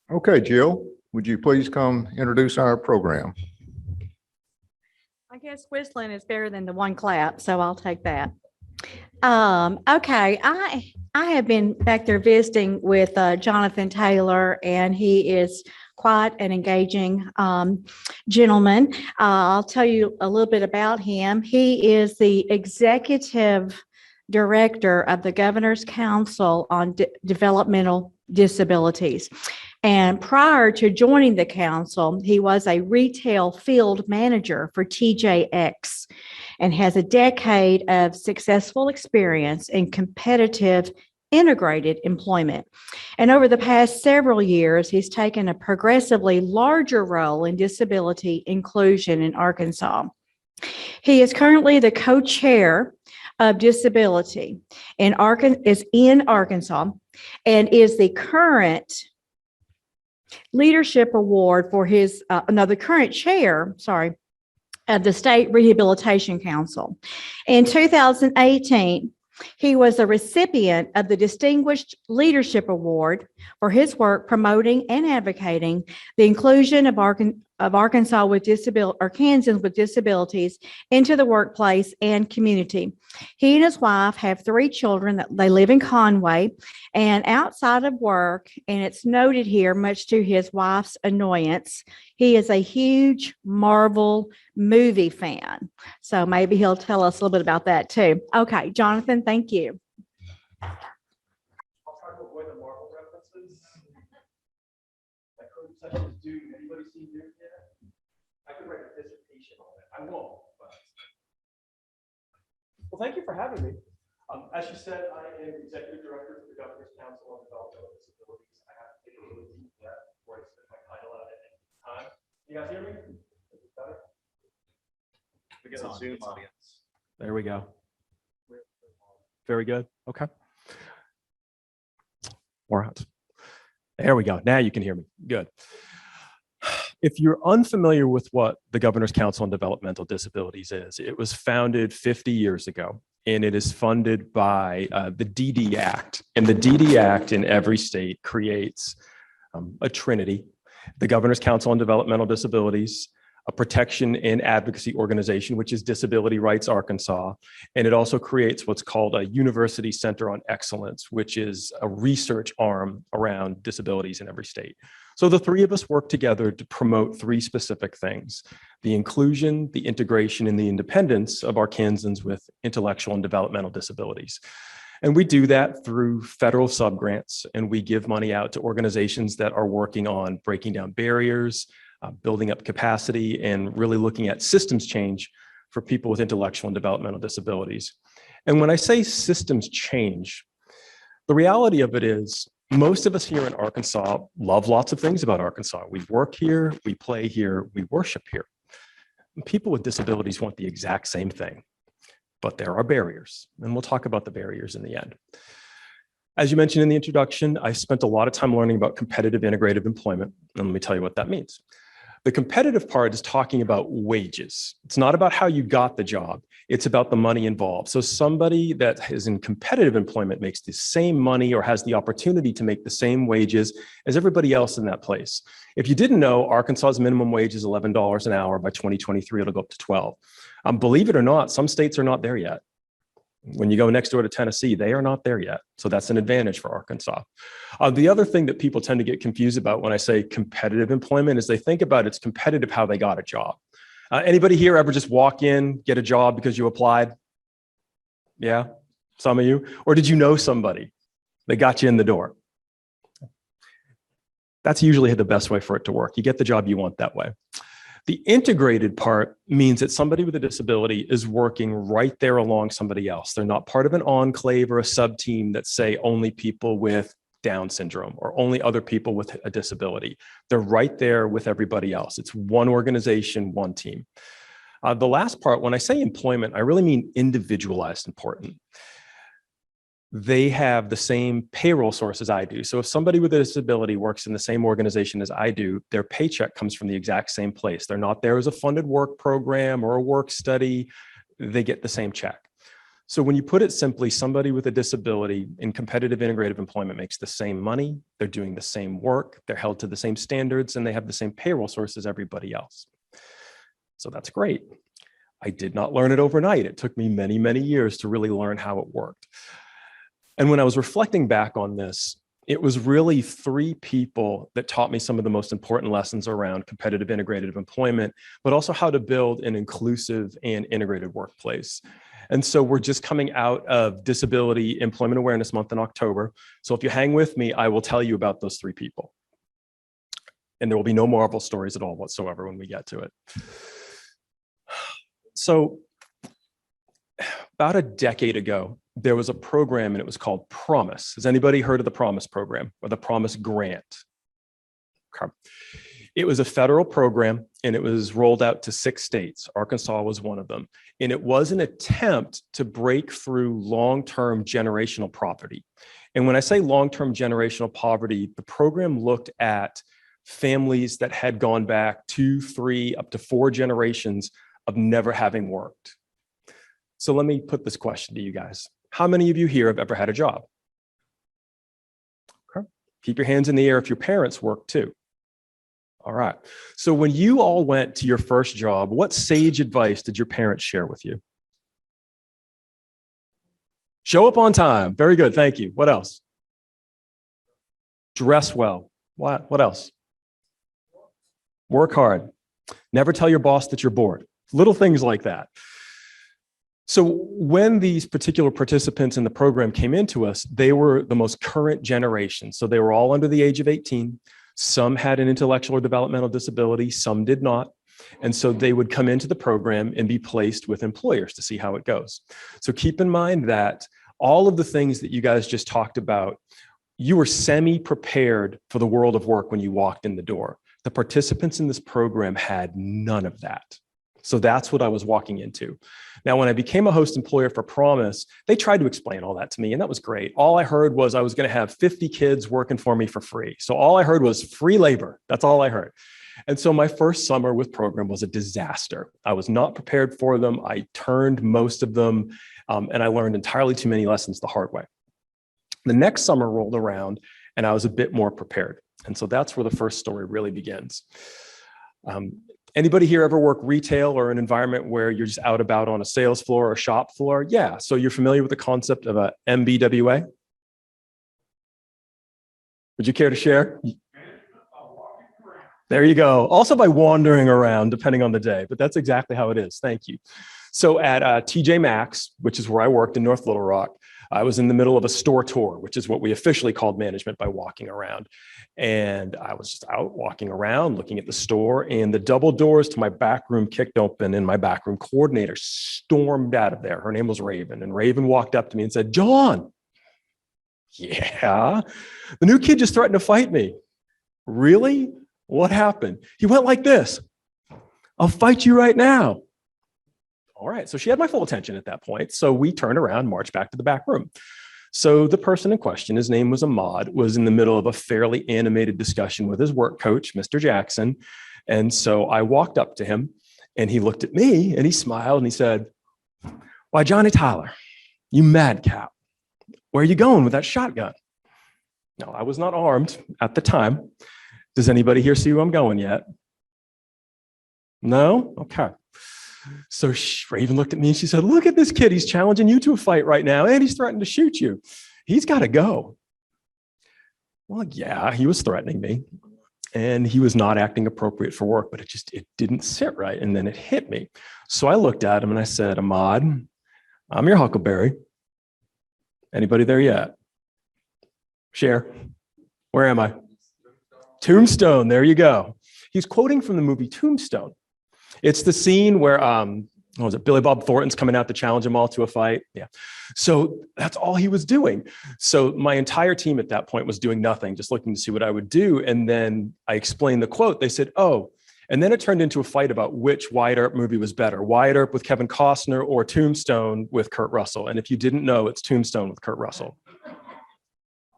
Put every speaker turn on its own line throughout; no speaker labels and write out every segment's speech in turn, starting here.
Okay, Jill, would you please come introduce our program?
I guess whistling is better than the one clap, so I'll take that. Okay, I have been back there visiting with Jonathan Taylor, and he is quite an engaging gentleman. I'll tell you a little bit about him. He is the executive director of the Governor's Council on Developmental Disabilities. And prior to joining the council, he was a retail field manager for TJX and has a decade of successful experience in competitive integrated employment. And over the past several years, he's taken a progressively larger role in disability inclusion in Arkansas. He is currently the co-chair of Disability is in Arkansas and is the current leadership award for his the current chair, of the State Rehabilitation Council. In 2018, he was a recipient of the Distinguished Leadership Award for his work promoting and advocating the inclusion of Arkansas with Kansans with disabilities into the workplace and community. He and his wife have 3 children that they live in Conway, and outside of work, and it's noted here, much to his wife's annoyance, he is a huge Marvel movie fan. So maybe he'll tell us a little bit about that too. Okay, Jonathan, thank you.
I'll try to avoid the Marvel references. I couldn't such as Dude. Anybody seen Dude yet? I could write a dissertation on it. I won't, but. Well, thank you for having me. As you said, I am Executive Director for the Governor's Council on Developmental Disabilities. I have to take a really deep breath before I spit my title out at any time. You guys hear me? Is it better? We get a Zoom audience. There we go. Very good. Okay. More out. There we go. Now you can hear me. Good. If you're unfamiliar with what the Governor's Council on Developmental Disabilities is, it was founded 50 years ago, and it is funded by the DD Act. And the DD Act in every state creates a trinity: the Governor's Council on Developmental Disabilities, a protection and advocacy organization, which is Disability Rights Arkansas. And it also creates what's called a University Center on Excellence, which is a research arm around disabilities in every state. So the 3 of us work together to promote 3 specific things: the inclusion, the integration, and the independence of Arkansans with intellectual and developmental disabilities. And we do that through federal subgrants, and we give money out to organizations that are working on breaking down barriers, building up capacity, and really looking at systems change for people with intellectual and developmental disabilities. And when I say systems change, the reality of it is most of us here in Arkansas love lots of things about Arkansas. We work here, we play here, we worship here. And people with disabilities want the exact same thing, but there are barriers, and we'll talk about the barriers in the end. As you mentioned in the introduction, I spent a lot of time learning about competitive integrative employment, and let me tell you what that means. The competitive part is talking about wages. It's not about how you got the job. It's about the money involved. So somebody that is in competitive employment makes the same money or has the opportunity to make the same wages as everybody else in that place. If you didn't know, Arkansas's minimum wage is $11 an hour. By 2023, it'll go up to 12. Believe it or not, some states are not there yet. When you go next door to Tennessee, they are not there yet. So that's an advantage for Arkansas. The other thing that people tend to get confused about when I say competitive employment is they think about it's competitive how they got a job. Anybody here ever just walk in, get a job because you applied? Yeah, some of you. Or did you know somebody that got you in the door? That's usually the best way for it to work. You get the job you want that way. The integrated part means that somebody with a disability is working right there along somebody else. They're not part of an enclave or a sub-team that say only people with Down syndrome or only other people with a disability. They're right there with everybody else. It's one organization, one team. The last part, when I say employment, I really mean individualized important. They have the same payroll source as I do. So if somebody with a disability works in the same organization as I do, their paycheck comes from the exact same place. They're not there as a funded work program or a work study. They get the same check. So when you put it simply, somebody with a disability in competitive integrative employment makes the same money, they're doing the same work, they're held to the same standards, and they have the same payroll source as everybody else. So that's great. I did not learn it overnight. It took me many, many years to really learn how it worked. And when I was reflecting back on this, it was really 3 people that taught me some of the most important lessons around competitive integrative employment, but also how to build an inclusive and integrated workplace. And so we're just coming out of Disability Employment Awareness Month in October. So if you hang with me, I will tell you about those 3 people. And there will be no Marvel stories at all whatsoever when we get to it. So about a decade ago, there was a program and it was called Promise. Has anybody heard of the Promise program or the Promise Grant? Okay. It was a federal program and it was rolled out to 6 states. Arkansas was one of them. And it was an attempt to break through long-term generational poverty. And when I say long-term generational poverty, the program looked at families that had gone back 2, 3, up to 4 generations of never having worked. So let me put this question to you guys. How many of you here have ever had a job? Okay. Keep your hands in the air if your parents worked too. All right. So when you all went to your first job, what sage advice did your parents share with you? Show up on time. Very good. Thank you. What else? Dress well. What else? Work hard. Never tell your boss that you're bored. Little things like that. So when these particular participants in the program came into us, they were the most current generation. So they were all under the age of 18. Some had an intellectual or developmental disability, some did not. And so they would come into the program and be placed with employers to see how it goes. So keep in mind that all of the things that you guys just talked about, you were semi-prepared for the world of work when you walked in the door. The participants in this program had none of that. So that's what I was walking into. Now, when I became a host employer for Promise, they tried to explain all that to me, and that was great. All I heard was I was going to have 50 kids working for me for free. So all I heard was free labor. That's all I heard. And so my first summer with program was a disaster. I was not prepared for them. I turned most of them, and I learned entirely too many lessons the hard way. The next summer rolled around, and I was a bit more prepared. And so that's where the first story really begins. Anybody here ever work retail or an environment where you're just out about on a sales floor or shop floor? Yeah, so you're familiar with the concept of a MBWA? Would you care to share? There you go. Also by wandering around, depending on the day, but that's exactly how it is. Thank you. So at TJ Maxx, which is where I worked in North Little Rock, I was in the middle of a store tour, which is what we officially called management by walking around. And I was just out walking around, looking at the store, and the double doors to my back room kicked open, and my back room coordinator stormed out of there. Her name was Raven, and Raven walked up to me and said, "John." "Yeah." "The new kid just threatened to fight me." "Really? What happened?" "He went like this." "I'll fight you right now." All right, so she had my full attention at that point. So we turned around, marched back to the back room. So the person in question, his name was Ahmad, was in the middle of a fairly animated discussion with his work coach, Mr. Jackson. And so I walked up to him and he looked at me and he smiled and he said, "Why, Johnny Tyler, you madcap, where are you going with that shotgun?" Now, I was not armed at the time. Does anybody here see where I'm going yet? No? Okay. So Raven looked at me and she said, "Look at this kid. He's challenging you to a fight right now, and he's threatening to shoot you. He's got to go." Well, yeah, he was threatening me, and he was not acting appropriate for work, but it didn't sit right, and then it hit me. So I looked at him and I said, "Ahmad, I'm your Huckleberry. Anybody there yet? Share. Where am I? Tombstone. There you go." He's quoting from the movie Tombstone. It's the scene where, what was it? Billy Bob Thornton's coming out to challenge them all to a fight. Yeah. So that's all he was doing. So my entire team at that point was doing nothing, just looking to see what I would do. And then I explained the quote. They said, "Oh," and then it turned into a fight about which Wyatt Earp movie was better, Wyatt Earp with Kevin Costner or Tombstone with Kurt Russell. And if you didn't know, it's Tombstone with Kurt Russell.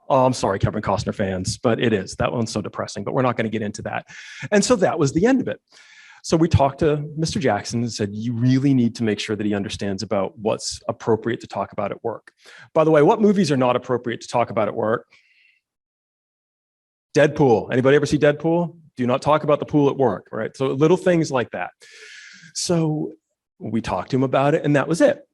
Oh, I'm sorry, Kevin Costner fans, but it is. That one's so depressing, but we're not going to get into that. And so that was the end of it. So we talked to Mr. Jackson and said, you really need to make sure that he understands about what's appropriate to talk about at work. By the way, what movies are not appropriate to talk about at work? Deadpool. Anybody ever see Deadpool? Do not talk about the pool at work, right? So little things like that. So we talked to him about it, and that was it.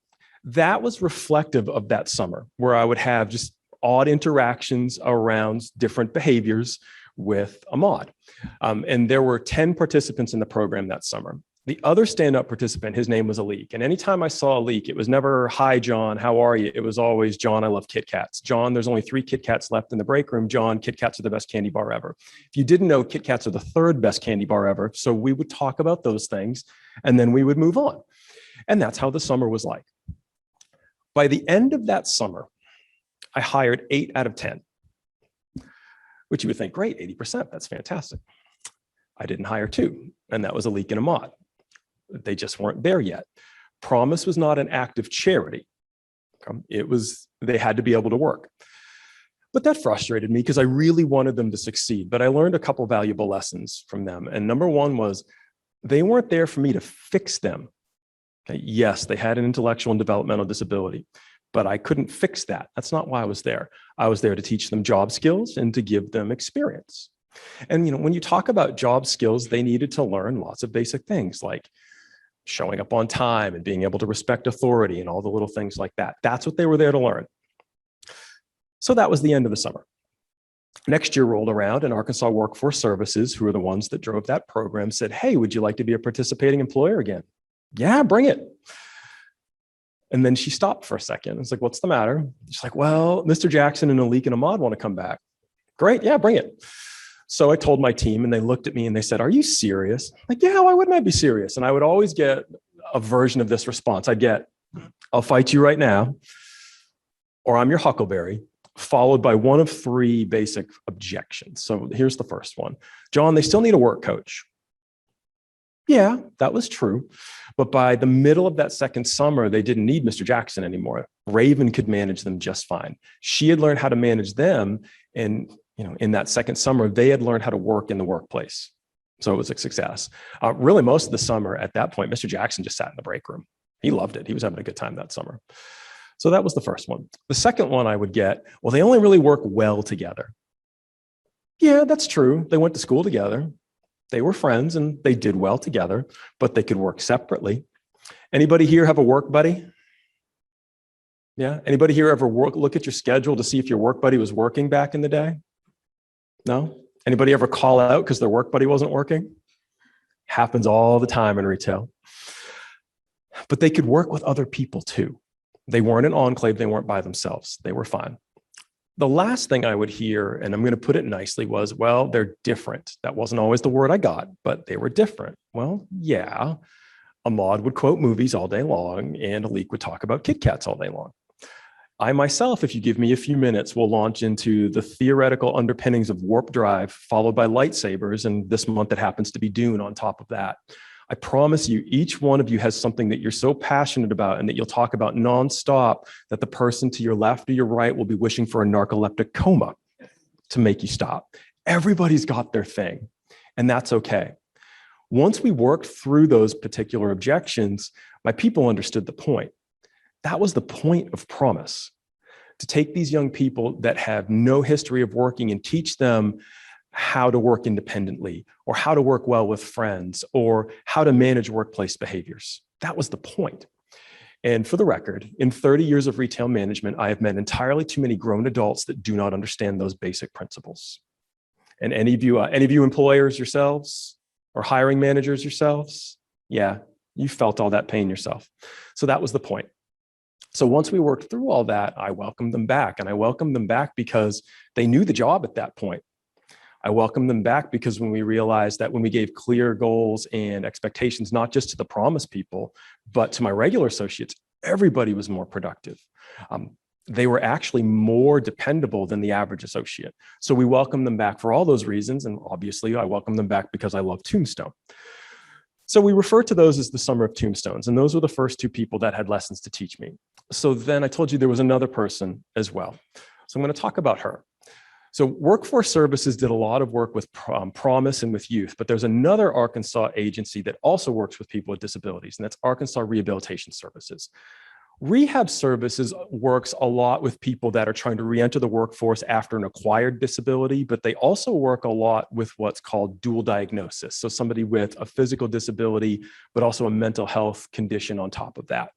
That was reflective of that summer where I would have just odd interactions around different behaviors with Ahmad. And there were 10 participants in the program that summer. The other stand-up participant, his name was Alik. And anytime I saw Alik, it was never, hi, John, how are you? It was always, John, I love Kit Kats. John, there's only 3 Kit Kats left in the break room. John, Kit Kats are the best candy bar ever. If you didn't know, Kit Kats are the 3rd best candy bar ever. So we would talk about those things, and then we would move on. And that's how the summer was like. By the end of that summer, I hired 8 out of 10, which you would think, great, 80%, that's fantastic. I didn't hire 2, and that was Alik and Ahmad. They just weren't there yet. Promise was not an act of charity. It was, they had to be able to work. But that frustrated me because I really wanted them to succeed. But I learned a couple valuable lessons from them. And number one was they weren't there for me to fix them. Okay, yes, they had an intellectual and developmental disability, but I couldn't fix that. That's not why I was there. I was there to teach them job skills and to give them experience. And when you talk about job skills, they needed to learn lots of basic things like showing up on time and being able to respect authority and all the little things like that. That's what they were there to learn. So that was the end of the summer. Next year rolled around, and Arkansas Workforce Services, who are the ones that drove that program, said, hey, would you like to be a participating employer again? Yeah, bring it. And then she stopped for a second. It's like, what's the matter? She's like, well, Mr. Jackson and Alik and Ahmad want to come back. Great, yeah, bring it. So I told my team, and they looked at me and they said, are you serious? Like, yeah, why wouldn't I be serious? And I would always get a version of this response. I'd get, I'll fight you right now, or I'm your huckleberry, followed by one of 3 basic objections. So here's the first one. John, they still need a work coach. Yeah, that was true. But by the middle of that second summer, they didn't need Mr. Jackson anymore. Raven could manage them just fine. She had learned how to manage them. And in that second summer, they had learned how to work in the workplace. So it was a success. Really, most of the summer at that point, Mr. Jackson just sat in the break room. He loved it. He was having a good time that summer. So that was the first one. The second one I would get, well, they only really work well together. Yeah, that's true. They went to school together. They were friends and they did well together, but they could work separately. Anybody here have a work buddy? Yeah. Anybody here ever look at your schedule to see if your work buddy was working back in the day? No? Anybody ever call out because their work buddy wasn't working? Happens all the time in retail. But they could work with other people too. They weren't an enclave. They weren't by themselves. They were fine. The last thing I would hear, and I'm going to put it nicely, was, well, they're different. That wasn't always the word I got, but they were different. Well, yeah. Ahmad would quote movies all day long, and Alik would talk about Kit Kats all day long. I myself, if you give me a few minutes, will launch into the theoretical underpinnings of warp drive, followed by lightsabers, and this month it happens to be Dune on top of that. I promise you, each one of you has something that you're so passionate about and that you'll talk about nonstop that the person to your left or your right will be wishing for a narcoleptic coma to make you stop. Everybody's got their thing, and that's okay. Once we worked through those particular objections, my people understood the point. That was the point of Promise, to take these young people that have no history of working and teach them how to work independently, or how to work well with friends, or how to manage workplace behaviors. That was the point. And for the record, in 30 years of retail management, I have met entirely too many grown adults that do not understand those basic principles. And any of you employers yourselves, or hiring managers yourselves, yeah, you felt all that pain yourself. So that was the point. So once we worked through all that, I welcomed them back, and I welcomed them back because they knew the job at that point. I welcomed them back because when we realized that when we gave clear goals and expectations, not just to the Promise people, but to my regular associates, everybody was more productive. They were actually more dependable than the average associate. So we welcomed them back for all those reasons. And obviously I welcomed them back because I love Tombstone. So we refer to those as the Summer of Tombstones. And those were the first 2 people that had lessons to teach me. So then I told you there was another person as well. So I'm going to talk about her. So Workforce Services did a lot of work with Promise and with youth, but there's another Arkansas agency that also works with people with disabilities, and that's Arkansas Rehabilitation Services. Rehab Services works a lot with people that are trying to re-enter the workforce after an acquired disability, but they also work a lot with what's called dual diagnosis. So somebody with a physical disability, but also a mental health condition on top of that.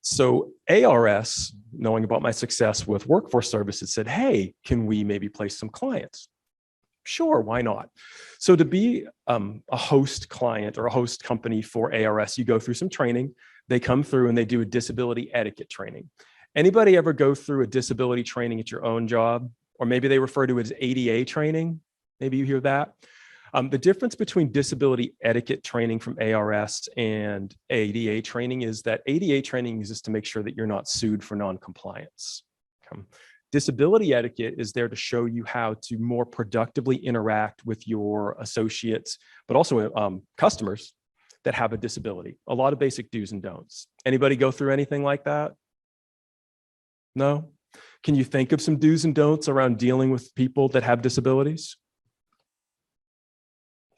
So ARS, knowing about my success with Workforce Services, said, hey, can we maybe place some clients? Sure, why not? So to be a host client or a host company for ARS, you go through some training. They come through and they do a disability etiquette training. Anybody ever go through a disability training at your own job? Or maybe they refer to it as ADA training. Maybe you hear that. The difference between disability etiquette training from ARS and ADA training is that ADA training is just to make sure that you're not sued for non-compliance. Disability etiquette is there to show you how to more productively interact with your associates, but also customers that have a disability. A lot of basic do's and don'ts. Anybody go through anything like that? No? Can you think of some do's and don'ts around dealing with people that have disabilities?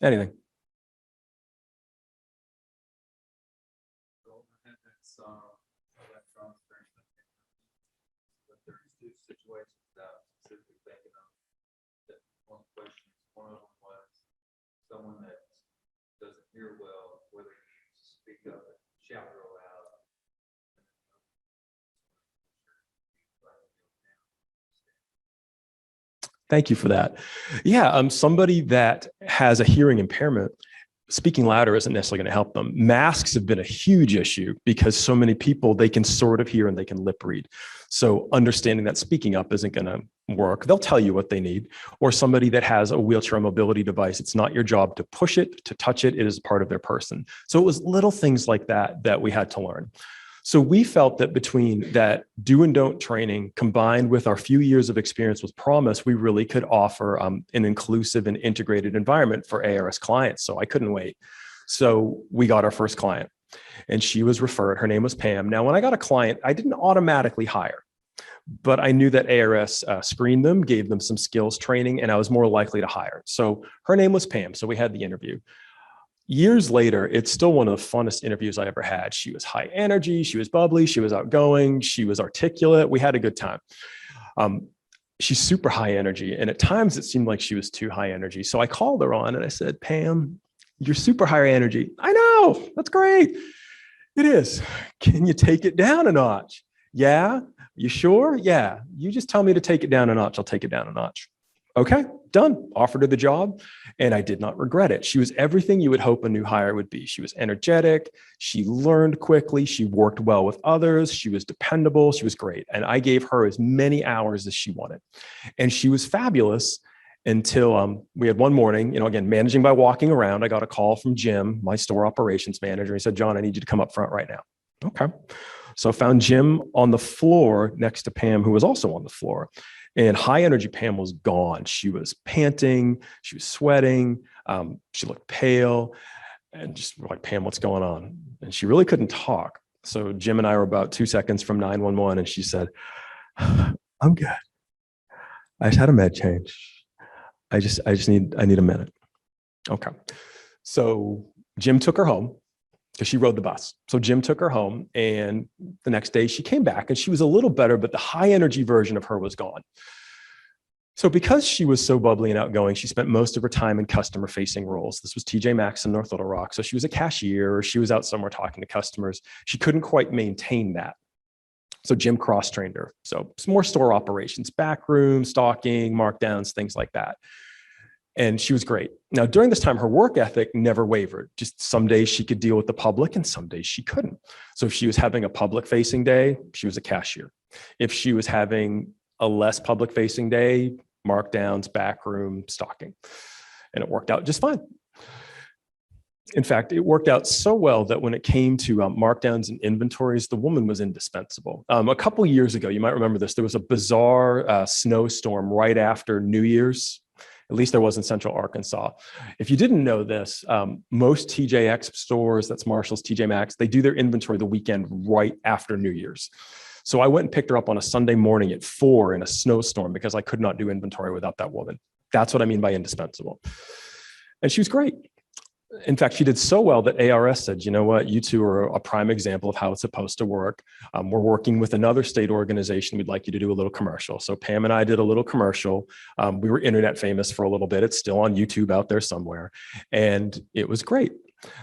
Anything?
Someone that doesn't hear well, whether you speak up and shout real loud.
Thank you for that. Yeah, somebody that has a hearing impairment, speaking louder isn't necessarily going to help them. Masks have been a huge issue because so many people, they can sort of hear and they can lip read. So understanding that speaking up isn't going to work. They'll tell you what they need. Or somebody that has a wheelchair mobility device, it's not your job to push it, to touch it. It is part of their person. So it was little things like that that we had to learn. So we felt that between that do and don't training combined with our few years of experience with Promise, we really could offer an inclusive and integrated environment for ARS clients. So I couldn't wait. So we got our first client and she was referred. Her name was Pam. Now, when I got a client, I didn't automatically hire, but I knew that ARS screened them, gave them some skills training, and I was more likely to hire. So her name was Pam. So we had the interview. Years later, it's still one of the funnest interviews I ever had. She was high energy, she was bubbly, she was outgoing, she was articulate. We had a good time. She's super high energy. And at times it seemed like she was too high energy. So I called her on and I said, Pam, you're super high energy. I know, that's great. It is. Can you take it down a notch? Yeah. You sure? Yeah. You just tell me to take it down a notch. I'll take it down a notch. Okay, done. Offered her the job and I did not regret it. She was everything you would hope a new hire would be. She was energetic. She learned quickly. She worked well with others. She was dependable. She was great. And I gave her as many hours as she wanted. And she was fabulous until we had one morning, again, managing by walking around, I got a call from Jim, my store operations manager. He said, John, I need you to come up front right now. Okay. So I found Jim on the floor next to Pam, who was also on the floor. And high energy Pam was gone. She was panting, she was sweating, she looked pale, and just like, Pam, what's going on? And she really couldn't talk. So Jim and I were about 2 seconds from 911, and she said, I'm good. I just had a med change. I need a minute. Okay. So Jim took her home because she rode the bus. So Jim took her home, and the next day she came back and she was a little better, but the high energy version of her was gone. So because she was so bubbly and outgoing, she spent most of her time in customer facing roles. This was TJ Maxx in North Little Rock. So she was a cashier, or she was out somewhere talking to customers. She couldn't quite maintain that. So Jim cross-trained her. So some more store operations, backroom, stocking, markdowns, things like that. And she was great. Now, during this time, her work ethic never wavered. Just some days she could deal with the public and some days she couldn't. So if she was having a public facing day, she was a cashier. If she was having a less public facing day, markdowns, backroom, stocking. And it worked out just fine. In fact, it worked out so well that when it came to markdowns and inventories, the woman was indispensable. A couple of years ago, you might remember this, there was a bizarre snowstorm right after New Year's. At least there was in Central Arkansas. If you didn't know this, most TJX stores, that's Marshall's, TJ Maxx, they do their inventory the weekend right after New Year's. So I went and picked her up on a Sunday morning at 4 in a snowstorm because I could not do inventory without that woman. That's what I mean by indispensable. And she was great. In fact, she did so well that ARS said, you know what, you two are a prime example of how it's supposed to work. We're working with another state organization. We'd like you to do a little commercial. So Pam and I did a little commercial. We were internet famous for a little bit. It's still on YouTube out there somewhere. And it was great.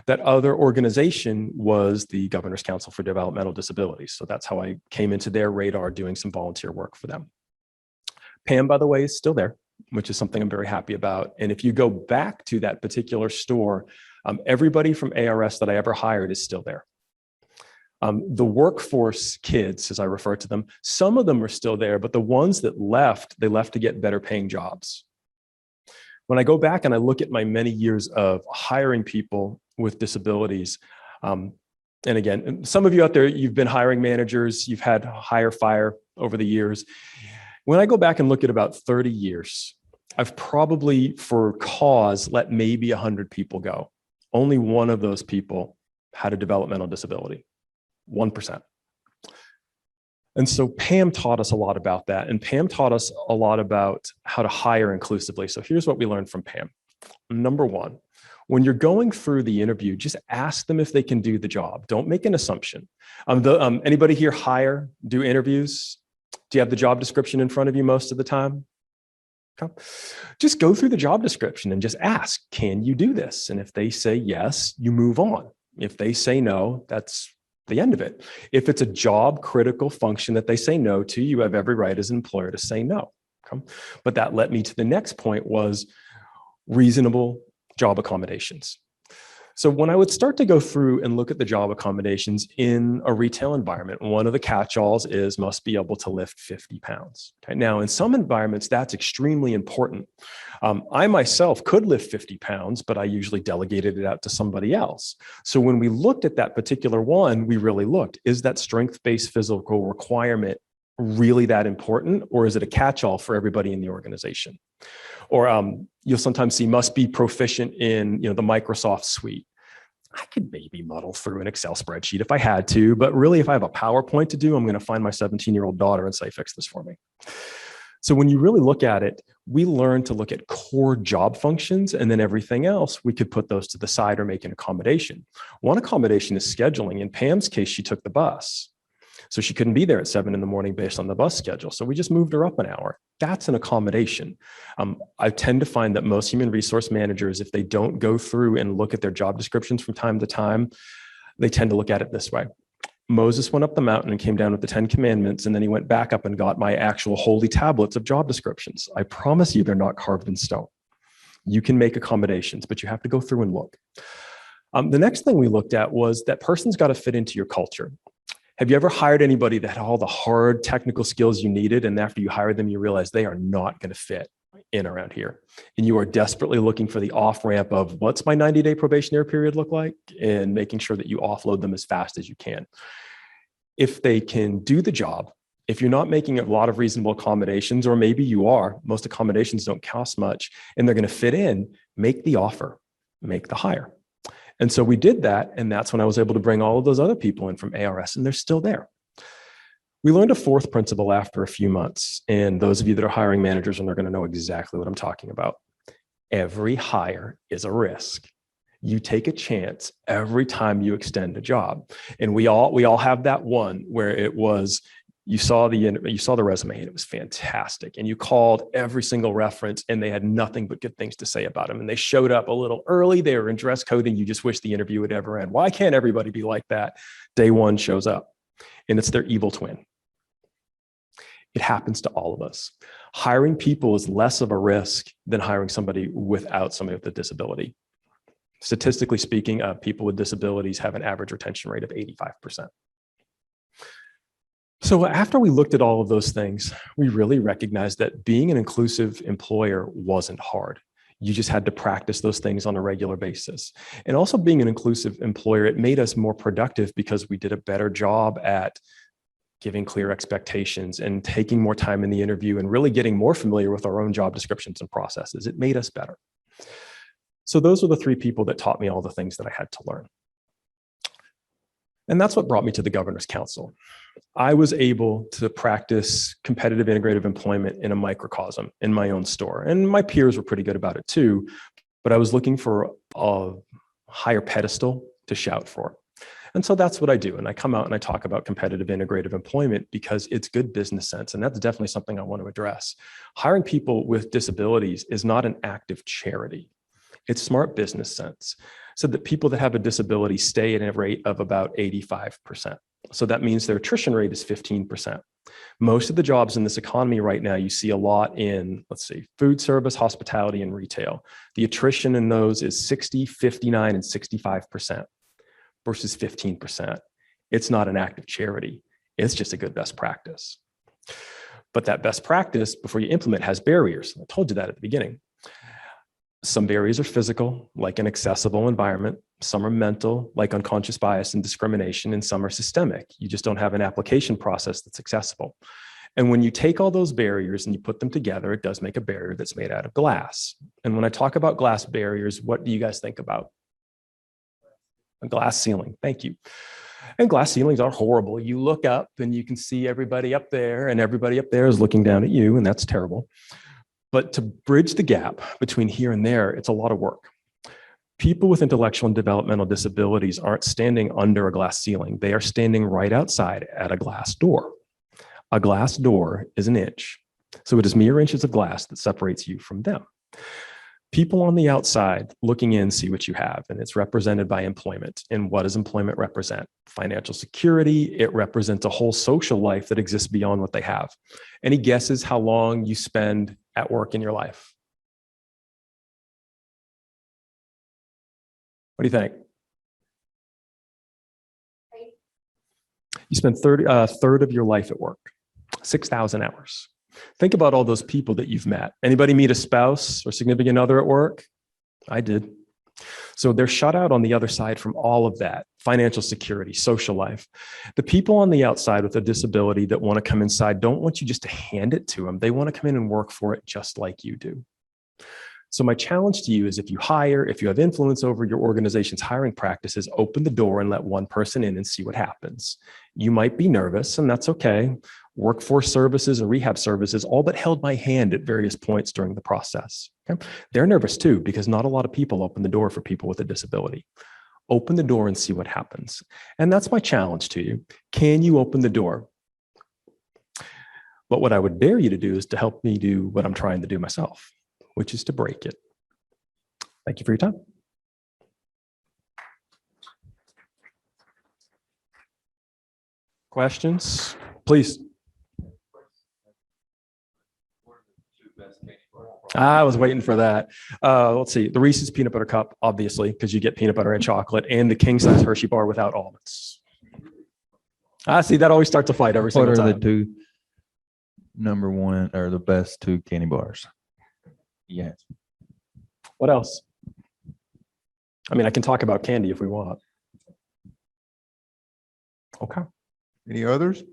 That other organization was the Governor's Council for Developmental Disabilities. So that's how I came into their radar doing some volunteer work for them. Pam, by the way, is still there, which is something I'm very happy about. And if you go back to that particular store, everybody from ARS that I ever hired is still there. The workforce kids, as I refer to them, some of them are still there, but the ones that left, they left to get better paying jobs. When I go back and I look at my many years of hiring people with disabilities, and again, some of you out there, you've been hiring managers, you've had hire fire over the years. When I go back and look at about 30 years, I've probably, for cause, let maybe 100 people go. Only one of those people had a developmental disability, 1%. And so Pam taught us a lot about that. And Pam taught us a lot about how to hire inclusively. So here's what we learned from Pam. Number one, when you're going through the interview, just ask them if they can do the job. Don't make an assumption. Anybody here do interviews? Do you have the job description in front of you most of the time? Okay. Just go through the job description and just ask, can you do this? And if they say yes, you move on. If they say no, that's the end of it. If it's a job critical function that they say no to, you have every right as an employer to say no. Okay. But that led me to the next point, was reasonable job accommodations. So when I would start to go through and look at the job accommodations in a retail environment, one of the catch-alls is must be able to lift 50 pounds. Okay. Now, in some environments, that's extremely important. I myself could lift 50 pounds, but I usually delegated it out to somebody else. So when we looked at that particular one, we really looked, is that strength-based physical requirement really that important, or is it a catch-all for everybody in the organization? Or you'll sometimes see must be proficient in the Microsoft suite. I could maybe muddle through an Excel spreadsheet if I had to, but really if I have a PowerPoint to do, I'm going to find my 17-year-old daughter and say, fix this for me. So when you really look at it, we learn to look at core job functions, and then everything else, we could put those to the side or make an accommodation. One accommodation is scheduling. In Pam's case, she took the bus. So she couldn't be there at 7 in the morning based on the bus schedule. So we just moved her up an hour. That's an accommodation. I tend to find that most human resource managers, if they don't go through and look at their job descriptions from time to time, they tend to look at it this way. Moses went up the mountain and came down with the 10 commandments, and then he went back up and got my actual holy tablets of job descriptions. I promise you they're not carved in stone. You can make accommodations, but you have to go through and look. The next thing we looked at was that person's got to fit into your culture. Have you ever hired anybody that had all the hard technical skills you needed, and after you hire them, you realize they are not going to fit in around here, and you are desperately looking for the off-ramp of what's my 90-day probationary period look like, and making sure that you offload them as fast as you can. If they can do the job, if you're not making a lot of reasonable accommodations, or maybe you are, most accommodations don't cost much, and they're going to fit in, make the offer, make the hire. And so we did that, and that's when I was able to bring all of those other people in from ARS, and they're still there. We learned a fourth principle after a few months, and those of you that are hiring managers are going to know exactly what I'm talking about. Every hire is a risk. You take a chance every time you extend a job. And we all have that one where it was, you saw the resume and it was fantastic, and you called every single reference and they had nothing but good things to say about them, and they showed up a little early, they were in dress code, and you just wish the interview would ever end. Why can't everybody be like that? Day one shows up and it's their evil twin. It happens to all of us. Hiring people is less of a risk than hiring somebody without somebody with a disability. Statistically speaking, people with disabilities have an average retention rate of 85%. So after we looked at all of those things, we really recognized that being an inclusive employer wasn't hard. You just had to practice those things on a regular basis. And also being an inclusive employer, it made us more productive because we did a better job at giving clear expectations and taking more time in the interview and really getting more familiar with our own job descriptions and processes. It made us better. So those were the three people that taught me all the things that I had to learn. And that's what brought me to the Governor's Council. I was able to practice competitive integrative employment in a microcosm in my own store. And my peers were pretty good about it too, but I was looking for a higher pedestal to shout for. And so that's what I do. And I come out and I talk about competitive integrative employment because it's good business sense. And that's definitely something I want to address. Hiring people with disabilities is not an act of charity. It's smart business sense. So that people that have a disability stay at a rate of about 85%. So that means their attrition rate is 15%. Most of the jobs in this economy right now, you see a lot in, let's see, food service, hospitality, and retail. The attrition in those is 60, 59, and 65% versus 15%. It's not an act of charity. It's just a good best practice. But that best practice, before you implement, has barriers. I told you that at the beginning. Some barriers are physical, like an accessible environment. Some are mental, like unconscious bias and discrimination, and some are systemic. You just don't have an application process that's accessible. And when you take all those barriers and you put them together, it does make a barrier that's made out of glass. And when I talk about glass barriers, what do you guys think about? A glass ceiling. Thank you. And glass ceilings are horrible. You look up and you can see everybody up there, and everybody up there is looking down at you, and that's terrible. But to bridge the gap between here and there, it's a lot of work. People with intellectual and developmental disabilities aren't standing under a glass ceiling. They are standing right outside at a glass door. A glass door is an inch. So it is mere inches of glass that separates you from them. People on the outside looking in see what you have, and it's represented by employment. And what does employment represent? Financial security. It represents a whole social life that exists beyond what they have. Any guesses how long you spend at work in your life? What do you think? You spend a third of your life at work, 6,000 hours. Think about all those people that you've met. Anybody meet a spouse or significant other at work? I did. So they're shut out on the other side from all of that: financial security, social life. The people on the outside with a disability that want to come inside don't want you just to hand it to them. They want to come in and work for it just like you do. So my challenge to you is, if you hire, if you have influence over your organization's hiring practices, open the door and let one person in and see what happens. You might be nervous, and that's okay. Workforce services and rehab services all but held my hand at various points during the process. Okay? They're nervous too, because not a lot of people open the door for people with a disability. Open the door and see what happens. And that's my challenge to you. Can you open the door? But what I would dare you to do is to help me do what I'm trying to do myself, which is to break it. Thank you for your time. Questions, please. I was waiting for that. Let's see. The Reese's peanut butter cup, obviously, because you get peanut butter and chocolate, and the king size Hershey bar without almonds. See, that always starts a fight every single time.
What are the two number one or the best two candy bars? Yes.
What else? I mean, I can talk about candy if we want. Okay.
Any others?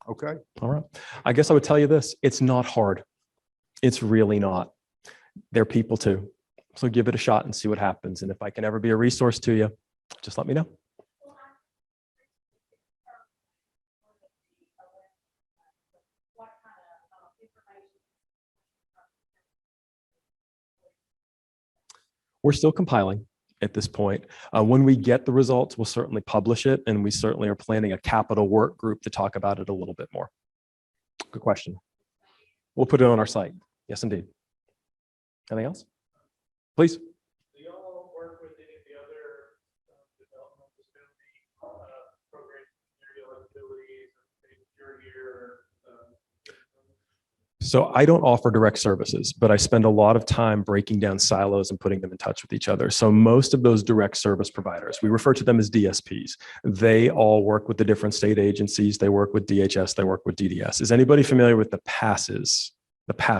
Okay.
All right. I guess I would tell you this. It's not hard. It's really not. They're people too. So give it a shot and see what happens. And if I can ever be a resource to you, just let me know. We're still compiling at this point. When we get the results, we'll certainly publish it, and we certainly are planning a capital work group to talk about it a little bit more. Good question. We'll put it on our site. Yes, indeed. Anything else? Please.
Do y'all work with any of the other developmental disability programs, disabilities, security, or
So I don't offer direct services, but I spend a lot of time breaking down silos and putting them in touch with each other. So most of those direct service providers, we refer to them as DSPs. They all work with the different state agencies. They work with DHS. They work with DDS. Is anybody familiar with the PASS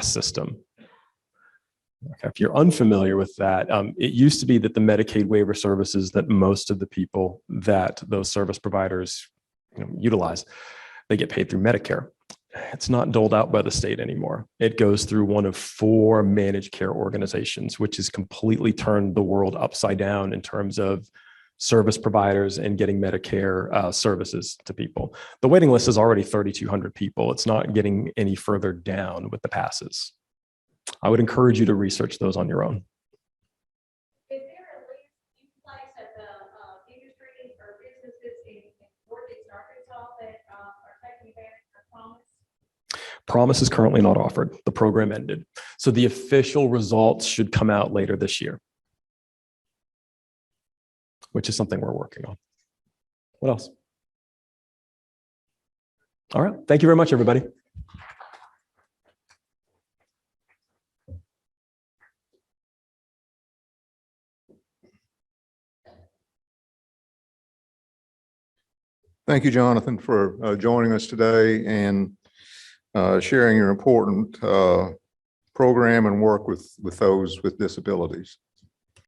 system? Okay. If you're unfamiliar with that, it used to be that the Medicaid waiver services that most of the people that those service providers utilize, they get paid through Medicare. It's not doled out by the state anymore. It goes through one of 4 managed care organizations, which has completely turned the world upside down in terms of service providers and getting Medicare services to people. The waiting list is already 3,200 people. It's not getting any further down with the passes. I would encourage you to research those on your own.
Is there a list you place at the industries or businesses in Northeast Arkansas that are taking advantage of Promise?
Promise is currently not offered. The program ended. So the official results should come out later this year, which is something we're working on. What else? All right. Thank you very much, everybody.
Thank you, Jonathan, for joining us today and sharing your important program and work with those with disabilities.